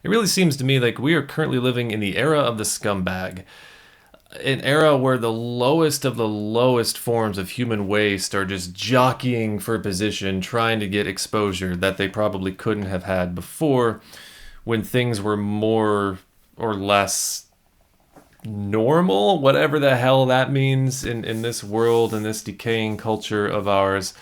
It really seems to me like we are currently living in the era of the scumbag, an era where the lowest of the lowest forms of human waste are just jockeying for position, trying to get exposure that they probably couldn't have had before when things were more or less normal, whatever the hell that means in this world, in this decaying culture of ours.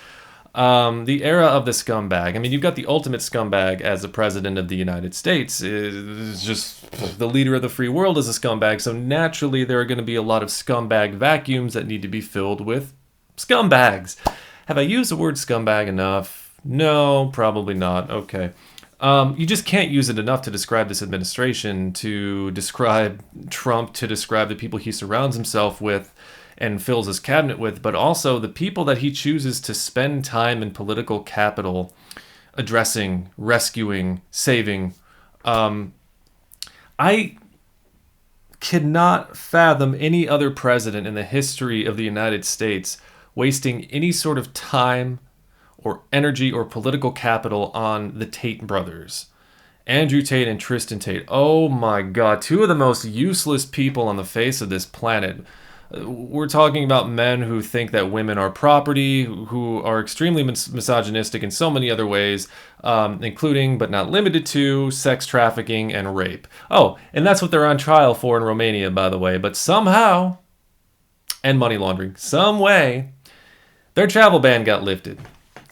The era of the scumbag. I mean, you've got the ultimate scumbag as the president of the United States. It's just the leader of the free world is a scumbag. So naturally, there are going to be a lot of scumbag vacuums that need to be filled with scumbags. Have I used the word scumbag enough? No, probably not. Okay. You just can't use it enough to describe this administration, to describe Trump, to describe the people he surrounds himself with and fills his cabinet with, but also the people that he chooses to spend time in political capital addressing, rescuing, saving. I cannot fathom any other president in the history of the United States wasting any sort of time or energy or political capital on the Tate brothers. Andrew Tate and Tristan Tate. Oh my God, two of the most useless people on the face of this planet. We're talking about men who think that women are property, who are extremely misogynistic in so many other ways, including but not limited to sex trafficking and rape. Oh, and that's what they're on trial for in Romania, by the way. But somehow, and money laundering, some way, their travel ban got lifted.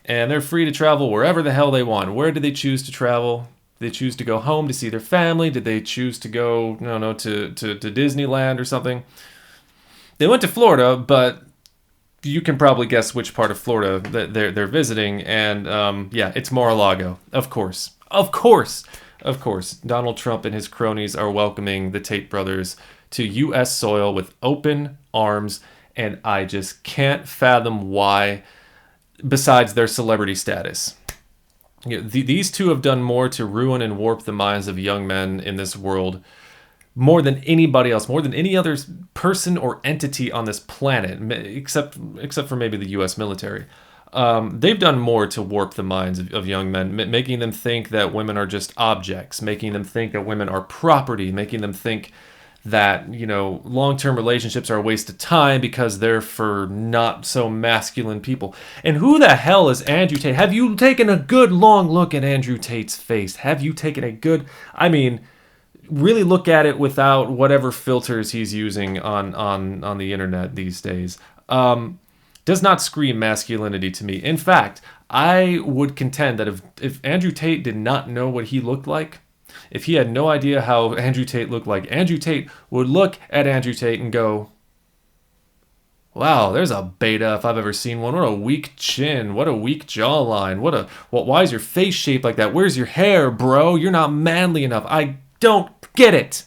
And they're free to travel wherever the hell they want. Where did they choose to travel? Did they choose to go home to see their family? Did they choose to go, to Disneyland or something? They went to Florida, but you can probably guess which part of Florida that they're visiting. And yeah, it's Mar-a-Lago. Of course. Of course. Of course. Donald Trump and his cronies are welcoming the Tate brothers to U.S. soil with open arms. And I just can't fathom why, besides their celebrity status. These two have done more to ruin and warp the minds of young men in this world more than anybody else, more than any other person or entity on this planet, except for maybe the U.S. military. They've done more to warp the minds of young men, making them think that women are just objects, making them think that women are property, making them think that, long-term relationships are a waste of time because they're for not so masculine people. And who the hell is Andrew Tate? Have you taken a good long look at Andrew Tate's face? Have you taken a good, really look at it without whatever filters he's using on the internet these days. Does not scream masculinity to me. In fact, I would contend that if Andrew Tate did not know what he looked like, if he had no idea how Andrew Tate looked like, Andrew Tate would look at Andrew Tate and go, wow, there's a beta if I've ever seen one. What a weak chin. What a weak jawline. Why is your face shaped like that? Where's your hair, bro? You're not manly enough. I don't get it.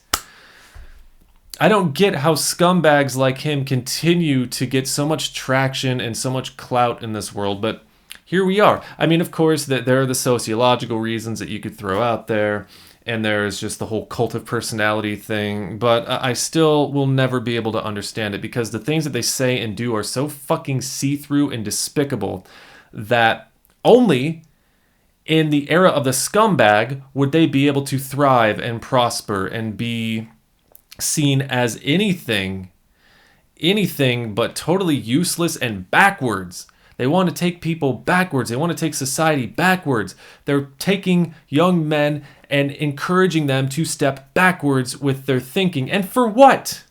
I don't get how scumbags like him continue to get so much traction and so much clout in this world, but here we are. Of course, that there are the sociological reasons that you could throw out there, and there's just the whole cult of personality thing, but I still will never be able to understand it because the things that they say and do are so fucking see-through and despicable that only in the era of the scumbag would they be able to thrive and prosper and be seen as anything but totally useless and backwards. They want to take people backwards. They want to take society backwards. They're taking young men and encouraging them to step backwards with their thinking. And for what?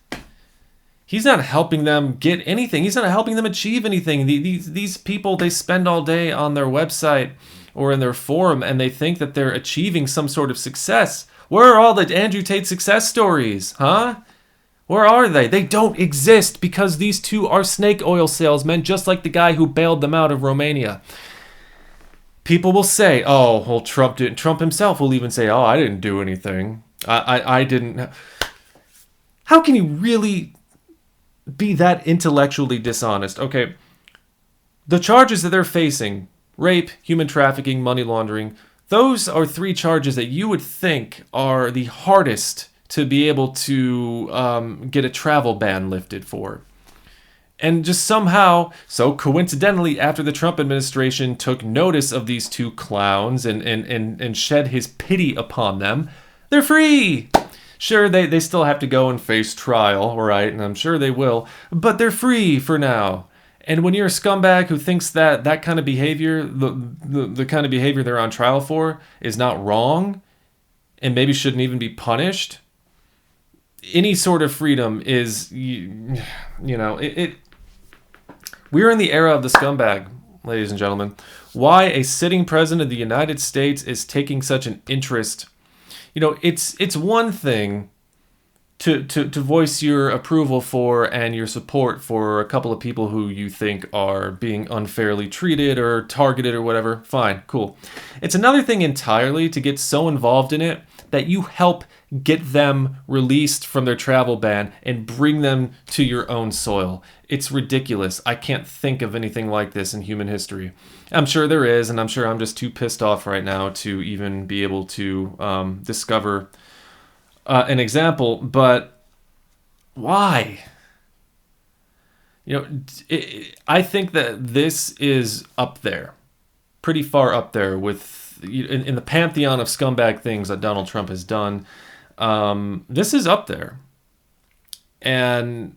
He's not helping them get anything. He's not helping them achieve anything. These people, they spend all day on their website or in their forum and they think that they're achieving some sort of success. Where are all the Andrew Tate success stories, huh? Where are they? They don't exist because these two are snake oil salesmen, just like the guy who bailed them out of Romania. People will say, oh, well, Trump didn't. Trump himself will even say, oh, I didn't do anything. I didn't. How can you really be that intellectually dishonest? Okay, the charges that they're facing, rape, human trafficking, money laundering, those are three charges that you would think are the hardest to be able to get a travel ban lifted for. And just somehow, so coincidentally, after the Trump administration took notice of these two clowns and shed his pity upon them, They're free. Sure, they still have to go and face trial, right? And I'm sure they will, but they're free for now. And when you're a scumbag who thinks that that kind of behavior, the kind of behavior they're on trial for, is not wrong and maybe shouldn't even be punished, any sort of freedom is, we're in the era of the scumbag, ladies and gentlemen. Why a sitting president of the United States is taking such an interest. It's one thing to voice your approval for and your support for a couple of people who you think are being unfairly treated or targeted or whatever. Fine, cool. It's another thing entirely to get so involved in it that you help get them released from their travel ban and bring them to your own soil. It's ridiculous. I can't think of anything like this in human history. I'm sure there is, and I'm sure I'm just too pissed off right now to even be able to discover an example, but why? I think that this is up there, pretty far up there with in the pantheon of scumbag things that Donald Trump has done. This is up there, and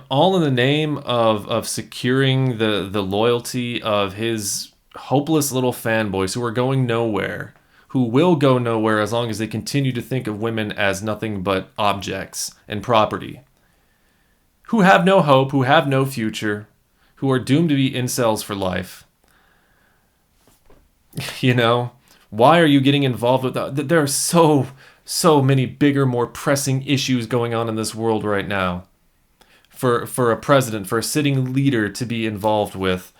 all in the name of securing the loyalty of his hopeless little fanboys who are going nowhere. Who will go nowhere as long as they continue to think of women as nothing but objects and property. Who have no hope, who have no future, who are doomed to be incels for life. Why are you getting involved with that? There are so many bigger, more pressing issues going on in this world right now. For a president, for a sitting leader to be involved with,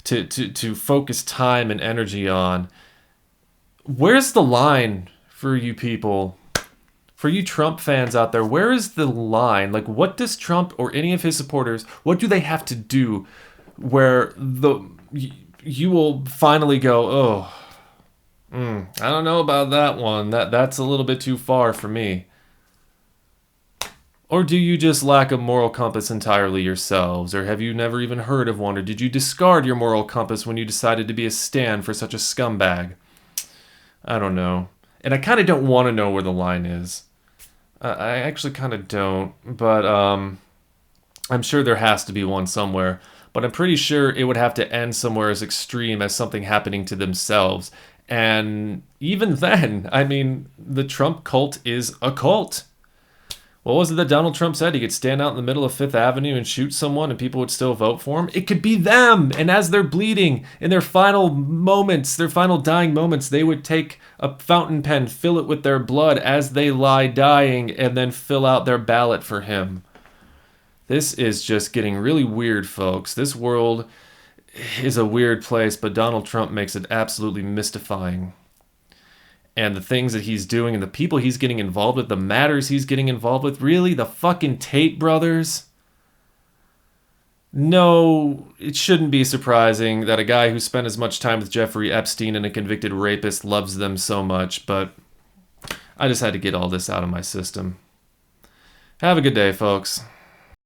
to focus time and energy on. Where's the line for you people? For you Trump fans out there, where is the line? Like, what does Trump or any of his supporters, what do they have to do where you will finally go, I don't know about that one. That's a little bit too far for me. Or do you just lack a moral compass entirely yourselves? Or have you never even heard of one? Or did you discard your moral compass when you decided to be a stand for such a scumbag? I don't know. And I kind of don't want to know where the line is. I actually kind of don't. But I'm sure there has to be one somewhere. But I'm pretty sure it would have to end somewhere as extreme as something happening to themselves. And even then, I mean, the Trump cult is a cult. What was it that Donald Trump said? He could stand out in the middle of Fifth Avenue and shoot someone and people would still vote for him? It could be them! And as they're bleeding, in their final moments, their final dying moments, they would take a fountain pen, fill it with their blood as they lie dying, and then fill out their ballot for him. This is just getting really weird, folks. This world is a weird place, but Donald Trump makes it absolutely mystifying. And the things that he's doing and the people he's getting involved with, the matters he's getting involved with, really? The fucking Tate brothers? No, it shouldn't be surprising that a guy who spent as much time with Jeffrey Epstein and a convicted rapist loves them so much, but I just had to get all this out of my system. Have a good day, folks.